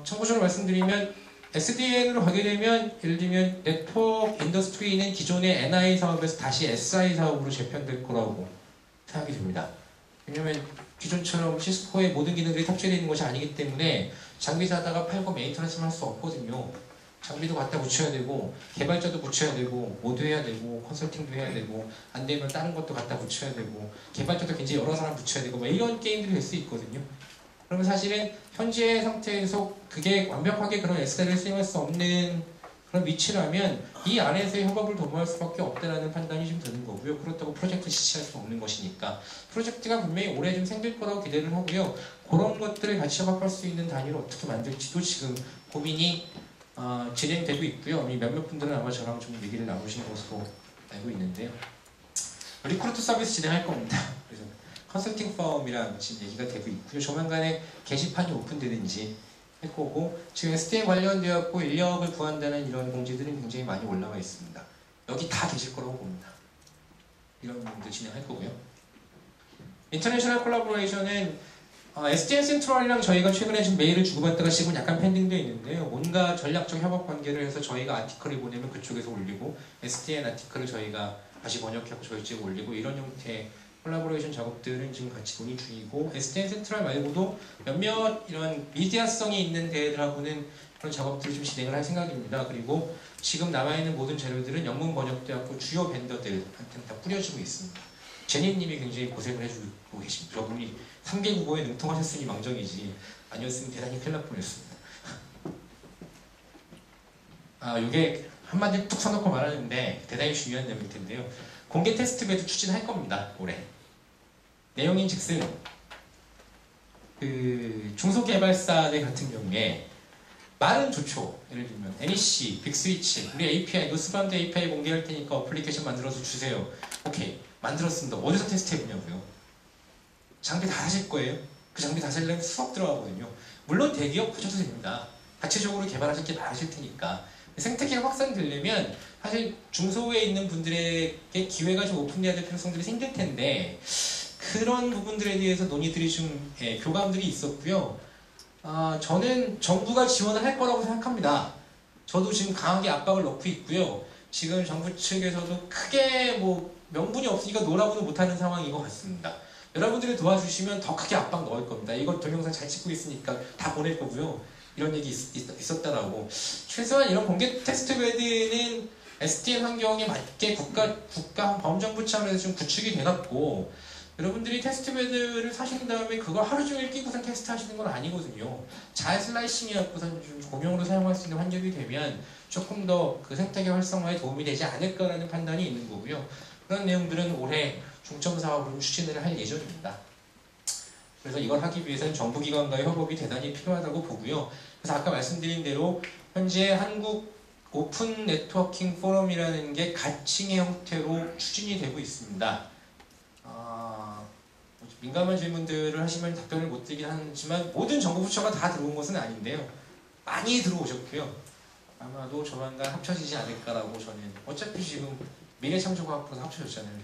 참고적으로 말씀드리면 SDN으로 가게 되면 예를 들면 네트워크 인더스트리는 기존의 NI 사업에서 다시 SI 사업으로 재편될 거라고 생각이 듭니다. 왜냐하면 기존처럼 시스코의 모든 기능들이 탑재되어 있는 것이 아니기 때문에 장비 사다가 팔고 메인터넌스만 할 수 없거든요. 장비도 갖다 붙여야 되고 개발자도 붙여야 되고 모두 해야 되고 컨설팅도 해야 되고 안 되면 다른 것도 갖다 붙여야 되고 개발자도 굉장히 여러 사람 붙여야 되고 뭐 이런 게임들이 될 수 있거든요. 그러면 사실은 현재 상태에서 그게 완벽하게 그런 SL을 수행할 수 없는 그런 위치라면 이 안에서의 협업을 도모할 수밖에 없다는 판단이 좀 드는 거고요. 그렇다고 프로젝트 지시할 수 없는 것이니까 프로젝트가 분명히 올해 좀 생길 거라고 기대를 하고요. 그런 것들을 같이 협업할 수 있는 단위를 어떻게 만들지도 지금 고민이 진행되고 있고요. 몇몇 분들은 아마 저랑 좀 얘기를 나누신 것으로 알고 있는데요. 리크루트 서비스 진행할 겁니다. 그래서 컨설팅 펌이랑 지금 얘기가 되고 있고요. 조만간에 게시판이 오픈되는지 할 거고, 지금 SDN 관련되었고 인력을 구한다는 이런 공지들은 굉장히 많이 올라와 있습니다. 여기 다 계실 거라고 봅니다. 이런 부분도 진행할 거고요. 인터내셔널 콜라보레이션은 SDN 센트럴이랑 저희가 최근에 지금 메일을 주고받다가 지금 약간 펜딩되어 있는데요. 뭔가 전략적 협업 관계를 해서 저희가 아티클을 보내면 그쪽에서 올리고 SDN 아티클을 저희가 다시 번역하고 저희 쪽에 올리고 이런 형태의 콜라보레이션 작업들은 지금 같이 논의 중이고, SDN 센트럴 말고도 몇몇 이런 미디어성이 있는 대회들하고는 그런 작업들을 좀 진행을 할 생각입니다. 그리고 지금 남아있는 모든 자료들은 영문 번역되었고 주요 밴더들한테는 다 뿌려지고 있습니다. 제니님이 굉장히 고생을 해주고 계십니다. 저분이 3개 국어에 능통하셨으니 망정이지 아니었으면 대단히 큰일 날 뻔했습니다. 이게 한마디 뚝 써놓고 말하는데 대단히 중요한 내용일 텐데요. 공개 테스트베드 추진할 겁니다. 올해. 내용인즉슨 그 중소개발사들 같은 경우에 말은 좋죠. 예를 들면 NEC, 빅스위치, 우리 API, 노스바운드 API 공개할 테니까 어플리케이션 만들어서 주세요. 오케이, 만들었습니다. 어디서 테스트 해보냐고요? 장비 다 하실 거예요? 그 장비 다 살려면 수업 들어가거든요. 물론 대기업 하셔도 됩니다. 자체적으로 개발하실 게 많으실 테니까. 생태계가 확산되려면 사실 중소에 있는 분들에게 기회가 좀 오픈돼야 될 필요성들이 생길 텐데 그런 부분들에 대해서 논의들이 좀 교감들이 있었고요. 저는 정부가 지원을 할 거라고 생각합니다. 저도 지금 강하게 압박을 넣고 있고요. 지금 정부 측에서도 크게 뭐 명분이 없으니까 노라고도 못하는 상황인 것 같습니다. 여러분들이 도와주시면 더 크게 압박 넣을 겁니다. 이거 동영상 잘 찍고 있으니까 다 보낼 거고요. 이런 얘기 있었다라고. 최소한 이런 공개 테스트베드는 SDN 환경에 맞게 국가 범정부 차원에서 좀 구축이 돼갖고 여러분들이 테스트베드를 사신 다음에 그걸 하루 종일 끼고선 테스트 하시는 건 아니거든요. 잘 슬라이싱 해갖고선 좀 공용으로 사용할 수 있는 환경이 되면 조금 더 그 생태계 활성화에 도움이 되지 않을까라는 판단이 있는 거고요. 그런 내용들은 올해 중점 사업으로 추진을 할 예정입니다. 그래서 이걸 하기 위해서는 정부기관과의 협업이 대단히 필요하다고 보고요. 그래서 아까 말씀드린 대로 현재 한국 오픈 네트워킹 포럼이라는 게 가칭의 형태로 추진이 되고 있습니다. 민감한 질문들을 하시면 답변을 못 드리긴 하지만 모든 정부 부처가 다 들어온 것은 아닌데요. 많이 들어오셨고요. 아마도 조만간 합쳐지지 않을까라고 저는 어차피 지금 미래창조과학부에서 합쳐졌잖아요.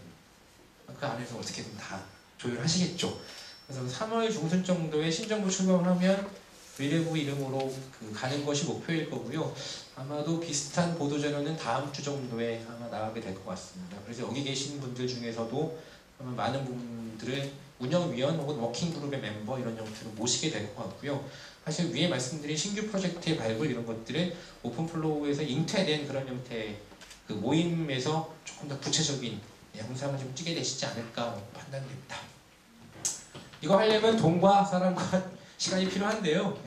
그 안에서 어떻게든 다 조율하시겠죠. 그래서 3월 중순 정도에 신정부 출범을 하면 미래부 이름으로 가는 것이 목표일 거고요. 아마도 비슷한 보도자료는 다음 주 정도에 아마 나가게 될 것 같습니다. 그래서 여기 계신 분들 중에서도 아마 많은 분들을 운영위원 혹은 워킹그룹의 멤버 이런 형태로 모시게 될 것 같고요. 사실 위에 말씀드린 신규 프로젝트의 발굴 이런 것들을 오픈플로우에서 잉태된 그런 형태의 그 모임에서 조금 더 구체적인 영상을 좀 찍게 되시지 않을까 판단됩니다. 이거 하려면 돈과 사람과 시간이 필요한데요.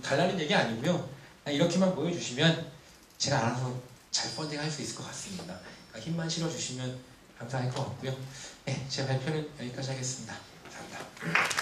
달라는 얘기 아니고요. 이렇게만 보여주시면 제가 알아서 잘 펀딩할 수 있을 것 같습니다. 그러니까 힘만 실어주시면 감사할 것 같고요. 제 발표는 여기까지 하겠습니다. 감사합니다.